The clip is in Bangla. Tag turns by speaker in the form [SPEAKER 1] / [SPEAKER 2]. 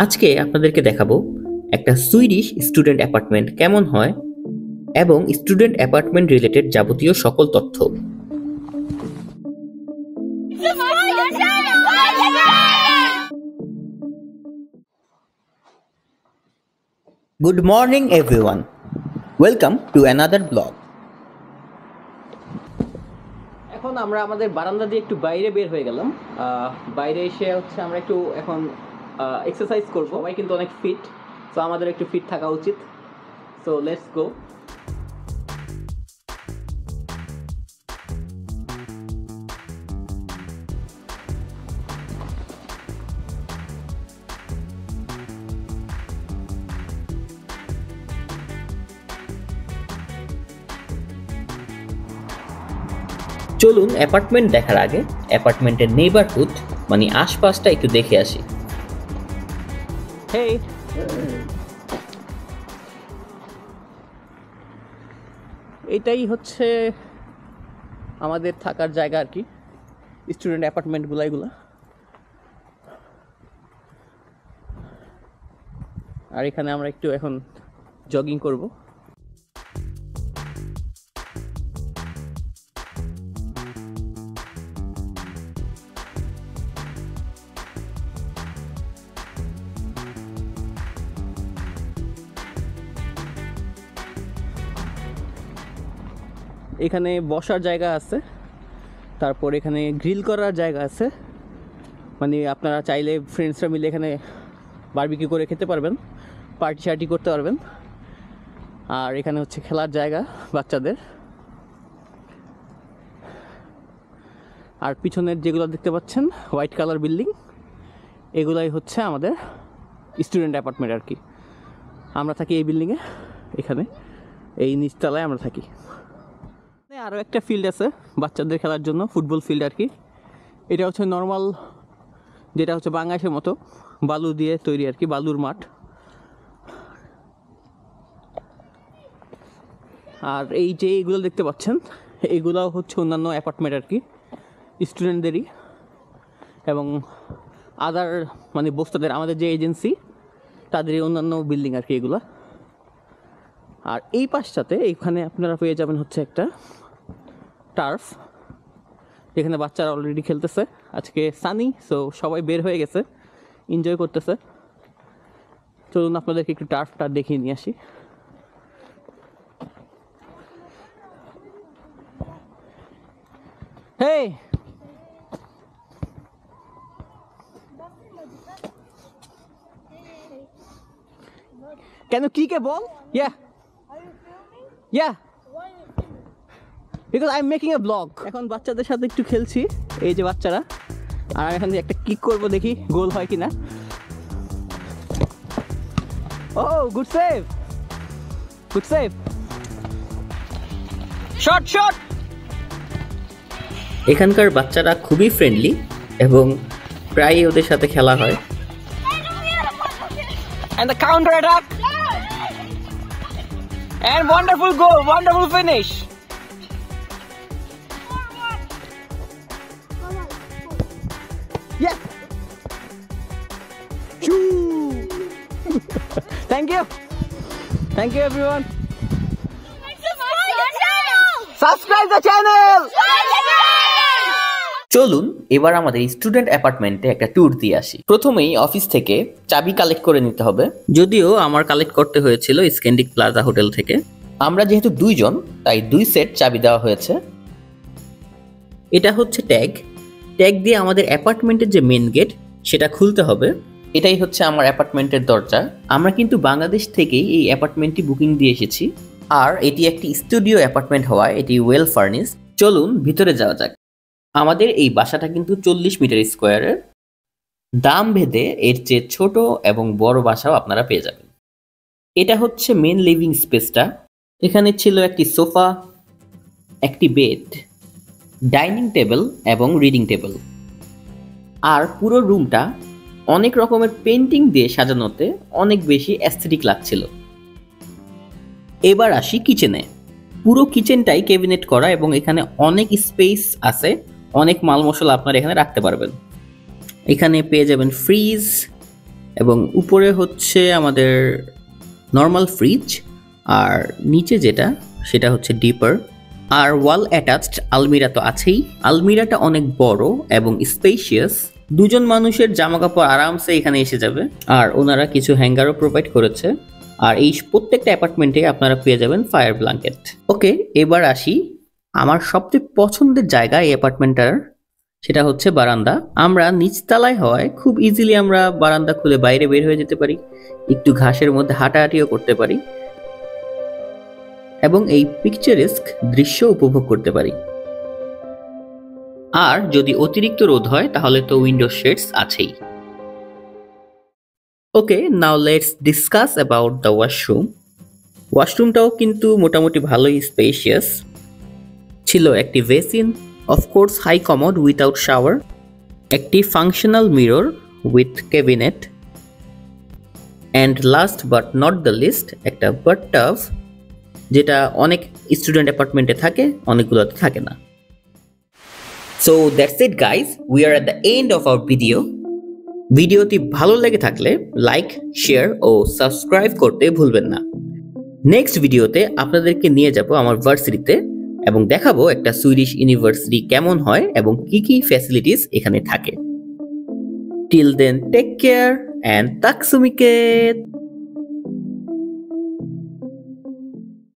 [SPEAKER 1] আজকে আপনাদেরকে দেখাবো একটা সুইডিশ স্টুডেন্ট অ্যাপার্টমেন্ট কেমন হয় এবং স্টুডেন্ট অ্যাপার্টমেন্ট রিলেটেড যাবতীয় সকল তথ্য। Good morning everyone. Welcome to another vlog. এখন আমরা আমাদের বারান্দা দিয়ে একটু বাইরে বের হয়ে গেলাম। বাইরে এসে আমরা একটু এখন এক্সারসাইজ করব। সবাই কিন্তু অনেক ফিট, সো আমাদের একটু ফিট থাকা উচিত। So let's go. চলুন অ্যাপার্টমেন্ট দেখার আগে অ্যাপার্টমেন্টের নেইবারহুড মানে আশপাশটা একটু দেখে আসি। হেই, এটাই হচ্ছে আমাদের থাকার জায়গা আর কি, স্টুডেন্ট অ্যাপার্টমেন্টগুলো এগুলো। আর এখানে আমরা একটু এখন জগিং করব। এখানে বসার জায়গা আছে, তারপর এখানে গ্রিল করার জায়গা আছে, মানে আপনারা চাইলে ফ্রেন্ডসরা মিলে এখানে বারবিকিউ করে খেতে পারবেন, পার্টি শার্টি করতে পারবেন। আর এখানে হচ্ছে খেলার জায়গা বাচ্চাদের। আর পিছনের যেগুলো দেখতে পাচ্ছেন হোয়াইট কালার বিল্ডিং, এগুলাই হচ্ছে আমাদের স্টুডেন্ট অ্যাপার্টমেন্ট আর কি। আমরা থাকি এই বিল্ডিংয়ে, এখানে এই নিচতলায় আমরা থাকি। আরও একটা ফিল্ড আছে বাচ্চাদের খেলার জন্য, ফুটবল ফিল্ড আর কি। এটা হচ্ছে নর্মাল, যেটা হচ্ছে বাংলাদেশের মতো বালু দিয়ে তৈরি আর কি, বালুর মাঠ। আর এই যে এইগুলো দেখতে পাচ্ছেন, এইগুলো হচ্ছে অন্যান্য অ্যাপার্টমেন্ট আর কি, স্টুডেন্টদেরই এবং আদার মানে বস্তাদের, আমাদের যে এজেন্সি তাদেরই অন্যান্য বিল্ডিং আর কি এগুলা। আর এই পাশটাতে এইখানে আপনারা পেয়ে যাবেন হচ্ছে একটা টার্ফ, যেখানে বাচ্চারা অলরেডি খেলতেছে। আজকে সানি, সো সবাই বের হয়ে গেছে, এনজয় করতেছে। চলুন আপনাদেরকে একটু টার্ফটা দেখিয়ে নিয়ে আসি। হেই, can you kick a ball? Yeah.
[SPEAKER 2] Are you filming?
[SPEAKER 1] Yeah.
[SPEAKER 2] Why are you filming?
[SPEAKER 1] Because I'm making a vlog. এখন বাচ্চাদের সাথে একটু খেলছি, এই যে বাচ্চারা। আর আমি এখান থেকে একটা কিক করব, দেখি গোল হয় কিনা। Oh good save, good save, shot shot. এখানকার বাচ্চারা খুবই ফ্রেন্ডলি এবং প্রায়ই ওদের সাথে খেলা হয়। And the counter attack. And wonderful goal, wonderful finish. Yeah. Choo. Thank you. Thank you everyone. Subscribe the channel. চলুন এবার আমাদের স্টুডেন্ট অ্যাপার্টমেন্টে একটা ট্যুর দিয়ে আসি। প্রথমেই অফিস থেকে চাবি কালেক্ট করে নিতে হবে, যদিও আমার কালেক্ট করতে হয়েছিল স্ক্যান্ডিক প্লাজা হোটেল থেকে। আমরা যেহেতু দুইজন, তাই 2 সেট চাবি দেওয়া হয়েছে। এটা হচ্ছে ট্যাগ, ট্যাগ দিয়ে আমাদের অ্যাপার্টমেন্টের যে মেন গেট সেটা খুলতে হবে। এটাই হচ্ছে আমার অ্যাপার্টমেন্টের দরজা। আমরা কিন্তু বাংলাদেশ থেকেই এই অ্যাপার্টমেন্টটি বুকিং দিয়ে এসেছি, আর এটি একটি স্টুডিও অ্যাপার্টমেন্ট হওয়ায় এটি ওয়েল ফার্নিশ। চলুন ভিতরে যাওয়া যাক। আমাদের এই বাসাটা কিন্তু 40 মিটার স্কোয়ারের। দাম ভেদে এর চেয়ে ছোট এবং বড় বাসাও আপনারা পেয়ে যাবেন। এটা হচ্ছে মেন লিভিং স্পেসটা। এখানে ছিল একটি সোফা, একটি বেড, ডাইনিং টেবিল এবং রিডিং টেবিল। আর পুরো রুমটা অনেক রকমের পেন্টিং দিয়ে সাজানোতে অনেক বেশি অ্যাস্থেটিক লাগছিল। এবার আসি কিচেনে। পুরো কিচেনটাই ক্যাবিনেট করা এবং এখানে অনেক স্পেস আছে, অনেক মাল মশলা আপনারা এখানে রাখতে পারবেন। এখানে পেয়ে যাবেন ফ্রিজ, এবং উপরে হচ্ছে আমাদের নর্মাল ফ্রিজ, আর নিচে যেটা সেটা হচ্ছে ডিপার। আর ওয়াল অ্যাটাচড আলমিরা তো আছেই। আলমিরাটা অনেক বড় এবং স্পেশিয়াস, দুজন মানুষের জামা কাপড় আরামসে এখানে এসে যাবে। আর ওনারা কিছু হ্যাঙ্গারও প্রোভাইড করেছে। আর এই প্রত্যেকটা অ্যাপার্টমেন্টে আপনারা পেয়ে যাবেন ফায়ার ব্ল্যাঙ্কেট। ওকে, এবার আসি আমার সবচেয়ে পছন্দের জায়গা এই অ্যাপার্টমেন্টটার, সেটা হচ্ছে বারান্দা। আমরা নিচতলায় হওয়ায় খুব ইজিলি আমরা বারান্দা খুলে বাইরে বের হয়ে যেতে পারি, একটু ঘাসের মধ্যে হাঁটাহাঁটিও করতে পারি এবং এই পিকচারেস্ক দৃশ্য উপভোগ করতে পারি। আর যদি অতিরিক্ত রোদ হয় তাহলে তো উইন্ডো শেডস আছেই। Okay, now let's discuss about the washroom. ওয়াশরুমটাও কিন্তু মোটামুটি ভালোই স্পেশিয়াস ছিল। একটি basin, of course high commode without shower, একটি functional mirror with cabinet, and last but not the least একটা বাথটাব, যেটা অনেক স্টুডেন্ট অ্যাপার্টমেন্টে থাকে, অনেকগুলোতে থাকে না। So that's it guys, we are at the end of our video. ভিডিওটি ভালো লেগে থাকলে লাইক, শেয়ার ও সাবস্ক্রাইব করতে ভুলবেন না। নেক্সট ভিডিওতে আপনাদেরকে নিয়ে যাব আমার ভার্সিটিতে এবং দেখাবো একটা সুইডিশ ইউনিভার্সিটি কেমন হয় এবং কি কি ফ্যাসিলিটিস এখানে থাকে। Till then take care and তাক সো মিকেট।